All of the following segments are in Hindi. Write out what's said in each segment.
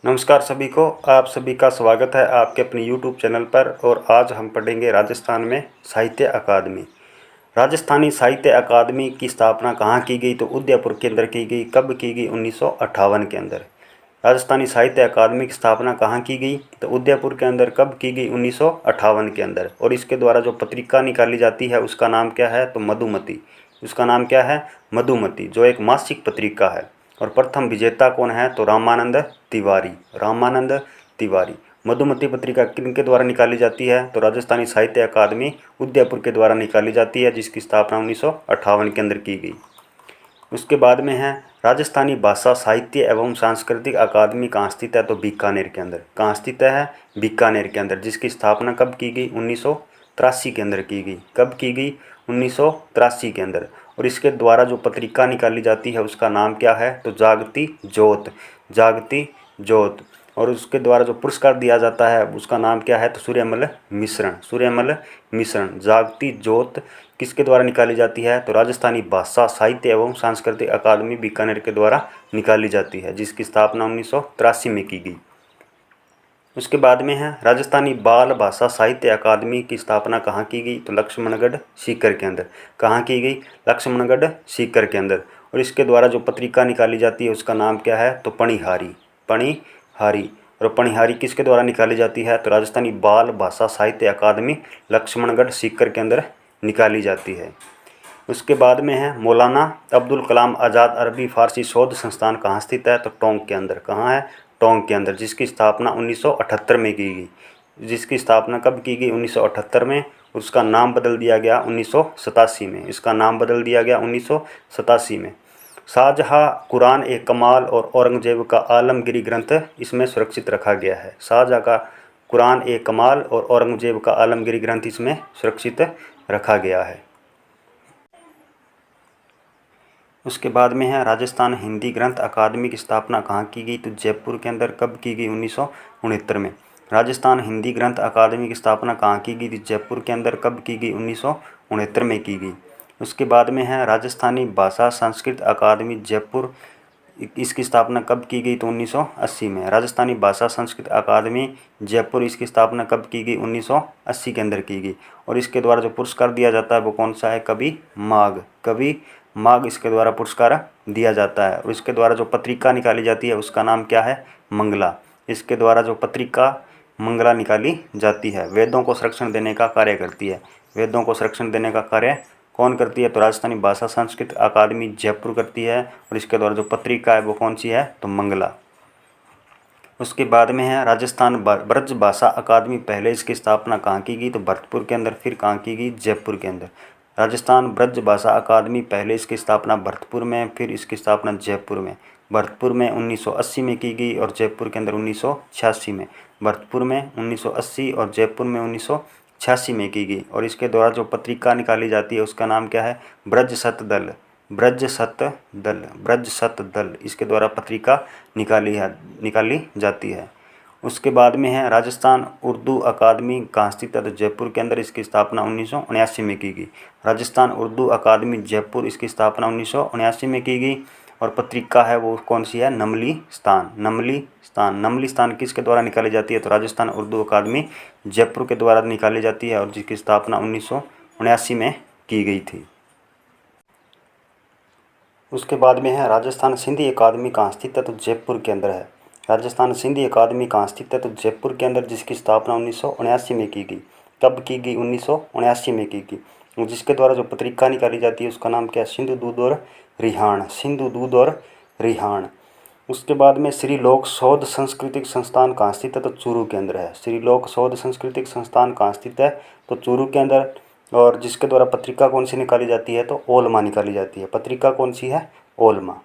नमस्कार सभी को। आप सभी का स्वागत है आपके अपने YouTube चैनल पर। और आज हम पढ़ेंगे राजस्थान में साहित्य अकादमी। राजस्थानी साहित्य अकादमी की स्थापना कहाँ की गई? तो उदयपुर के अंदर की गई। कब की गई? 1958 के अंदर। राजस्थानी साहित्य अकादमी की स्थापना कहाँ की गई? तो उदयपुर के अंदर। कब की गई? 1958 के अंदर। और इसके द्वारा जो पत्रिका निकाली जाती है उसका नाम क्या है? तो मधुमती। उसका नाम क्या है? मधुमती, जो एक मासिक पत्रिका है। और प्रथम विजेता कौन है? तो रामानंद तिवारी। रामानंद तिवारी। मधुमती पत्रिका किनके द्वारा निकाली जाती है? तो राजस्थानी साहित्य अकादमी उदयपुर के द्वारा निकाली जाती है, जिसकी स्थापना 1958 के अंदर की गई। उसके बाद में है राजस्थानी भाषा साहित्य एवं सांस्कृतिक अकादमी कहाँ स्थित है? तो बीकानेर के अंदर। कहाँ स्थित है? बीकानेर के अंदर, जिसकी स्थापना कब की गई? 1983 के अंदर की गई। कब की गई? 1983 के अंदर। और इसके द्वारा जो पत्रिका निकाली जाती है उसका नाम क्या है? तो जागती ज्योत। जागती ज्योत। और उसके द्वारा जो पुरस्कार दिया जाता है उसका नाम क्या है? तो सूर्यमल मिश्रण। सूर्यमल मिश्रण। जागती ज्योत किसके द्वारा निकाली जाती है? तो राजस्थानी भाषा साहित्य एवं सांस्कृतिक अकादमी बीकानेर के द्वारा निकाली जाती है, जिसकी स्थापना 1983 में की गई। उसके बाद में है राजस्थानी बाल भाषा साहित्य अकादमी की स्थापना कहाँ की गई? तो लक्ष्मणगढ़ सीकर के अंदर। कहाँ की गई? लक्ष्मणगढ़ सीकर के अंदर। और इसके द्वारा जो पत्रिका निकाली जाती है उसका नाम क्या है? तो पणिहारी। पणिहारी। और पणिहारी किसके द्वारा निकाली जाती है? तो राजस्थानी बाल भाषा साहित्य अकादमी लक्ष्मणगढ़ सीकर के अंदर निकाली जाती है। उसके बाद में है मौलाना अब्दुल कलाम आज़ाद अरबी फ़ारसी शोध संस्थान कहाँ स्थित है? तो टोंक के अंदर। कहाँ है? टोंक के अंदर, जिसकी स्थापना 1978 में की गई। जिसकी स्थापना कब की गई? 1978 में। उसका नाम बदल दिया गया 1987 में। इसका नाम बदल दिया गया 1987 में। शाहजहाँ कुरान ए कमाल और औरंगजेब का आलमगीरी ग्रंथ इसमें सुरक्षित रखा गया है। शाहजहाँ का कुरान ए कमाल और औरंगजेब का आलमगीरी ग्रंथ इसमें सुरक्षित रखा गया है। उसके बाद में है राजस्थान हिंदी ग्रंथ अकादमी की स्थापना कहाँ की गई? तो जयपुर के अंदर। कब की गई? 1969 में। राजस्थान हिंदी ग्रंथ अकादमी की स्थापना कहाँ की गई थी? जयपुर के अंदर। कब की गई? 1969 में की गई। उसके बाद में है राजस्थानी भाषा संस्कृत अकादमी जयपुर। इसकी स्थापना कब की गई? तो 1980 में। राजस्थानी भाषा संस्कृत अकादमी जयपुर, इसकी स्थापना कब की गई? 1980 के अंदर की गई। और इसके द्वारा जो पुरस्कार दिया जाता है वो कौन सा है? कवि माघ। कवि माघ इसके द्वारा पुरस्कार दिया जाता है। और इसके द्वारा जो पत्रिका निकाली जाती है उसका नाम क्या है? मंगला। इसके द्वारा जो पत्रिका मंगला निकाली जाती है, वेदों को संरक्षण देने का कार्य करती है। वेदों को संरक्षण देने का कार्य कौन करती है? तो राजस्थानी भाषा संस्कृत अकादमी जयपुर करती है। और इसके द्वारा जो पत्रिका है वो कौन सी है? तो मंगला। उसके बाद में है राजस्थान ब्रज भाषा अकादमी। पहले इसकी स्थापना कहाँ की गई? तो भरतपुर के अंदर। फिर कहाँ की गई? जयपुर के अंदर। राजस्थान ब्रज भाषा अकादमी पहले इसकी स्थापना भरतपुर में, फिर इसकी स्थापना जयपुर में। भरतपुर में 1980 में की गई और जयपुर के अंदर 1986 में। भरतपुर में 1980 और जयपुर में 1986 में की गई। और इसके द्वारा जो पत्रिका निकाली जाती है उसका नाम क्या है? ब्रज सत दल। ब्रज सत दल। ब्रज सत दल इसके द्वारा पत्रिका निकाली जाती है। उसके बाद में है राजस्थान उर्दू अकादमी कहाँ स्थित है? तो जयपुर के अंदर। इसकी स्थापना 1979 में की गई। राजस्थान उर्दू अकादमी जयपुर, इसकी स्थापना 1979 में की गई। और पत्रिका है वो कौन सी है? नमली स्थान। नमली स्थान। नमली स्थान किसके द्वारा निकाली जाती है? तो राजस्थान उर्दू अकादमी जयपुर के द्वारा निकाली जाती है, और जिसकी स्थापना 1979 में की गई थी। उसके बाद में है राजस्थान सिंधी अकादमी कहाँ स्थित है? तो जयपुर के अंदर है। राजस्थान सिंधी अकादमी कहाँ स्थित है? तो जयपुर के अंदर, जिसकी स्थापना 1979 में की गई। कब की गई? 1979 में की गई। जिसके द्वारा जो पत्रिका निकाली जाती है उसका नाम क्या है? सिंधु दूध और रिहाण। सिंधु दूध और रिहाण। उसके बाद में श्री लोक शोध सांस्कृतिक संस्थान कहाँ स्थित है? तो चूरू के अंदर है। श्री लोक शोध सांस्कृतिक संस्थान कहाँ स्थित है? तो चूरू के अंदर। और जिसके द्वारा पत्रिका कौन सी निकाली जाती है? तो ओलमा निकाली जाती है। पत्रिका कौन सी है? ओलमा।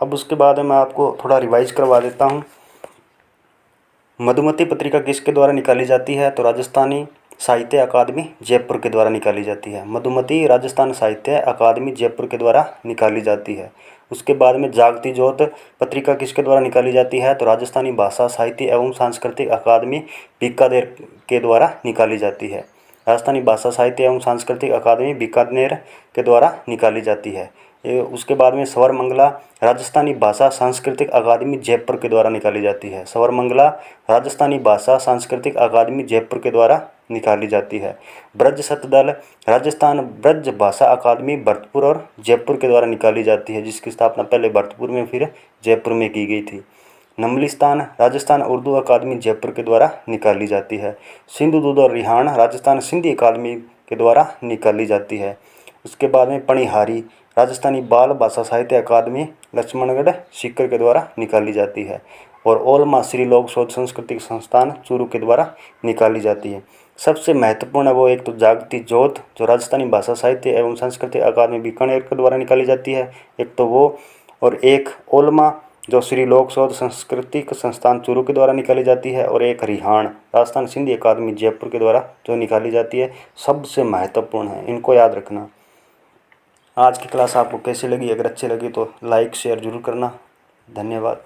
अब उसके बाद मैं आपको थोड़ा रिवाइज करवा देता हूँ। मधुमती पत्रिका किसके द्वारा निकाली जाती है? तो राजस्थानी साहित्य अकादमी जयपुर के द्वारा निकाली जाती है। मधुमती राजस्थान साहित्य अकादमी जयपुर के द्वारा निकाली जाती है। उसके बाद में जागती ज्योत पत्रिका किसके द्वारा निकाली जाती है? तो राजस्थानी भाषा साहित्य एवं सांस्कृतिक अकादमी बीकानेर के द्वारा निकाली जाती है। राजस्थानी भाषा साहित्य एवं सांस्कृतिक अकादमी बीकानेर के द्वारा निकाली जाती है। उसके बाद में स्वरमंगला राजस्थानी भाषा सांस्कृतिक अकादमी जयपुर के द्वारा निकाली जाती है। स्वरमंगला राजस्थानी भाषा सांस्कृतिक अकादमी जयपुर के द्वारा निकाली जाती है। ब्रज शतदल राजस्थान ब्रज भाषा अकादमी भरतपुर और जयपुर के द्वारा निकाली जाती है, जिसकी स्थापना पहले भरतपुर में फिर जयपुर में की गई थी। नमलिस्तान राजस्थान उर्दू अकादमी जयपुर के द्वारा निकाली जाती है। सिंधु दूध और रिहाण राजस्थान सिंधी अकादमी के द्वारा निकाली जाती है। उसके बाद में पणिहारी राजस्थानी बाल भाषा साहित्य अकादमी लक्ष्मणगढ़ सीकर के द्वारा निकाली जाती है। और ओलमा श्री लोक शोध सांस्कृतिक संस्थान चूरू के द्वारा निकाली जाती है। सबसे महत्वपूर्ण है वो एक तो जागती जोत जो राजस्थानी भाषा साहित्य एवं संस्कृति अकादमी बीकानेर के द्वारा निकाली जाती है, एक तो वो, और एक ओलमा जो श्री लोक शोध सांस्कृतिक संस्थान चूरू के द्वारा निकाली जाती है, और एक रिहाण राजस्थान सिंधी अकादमी जयपुर के द्वारा जो निकाली जाती है। सबसे महत्वपूर्ण है, इनको याद रखना। आज की क्लास आपको कैसी लगी? अगर अच्छी लगी तो लाइक शेयर जरूर करना। धन्यवाद।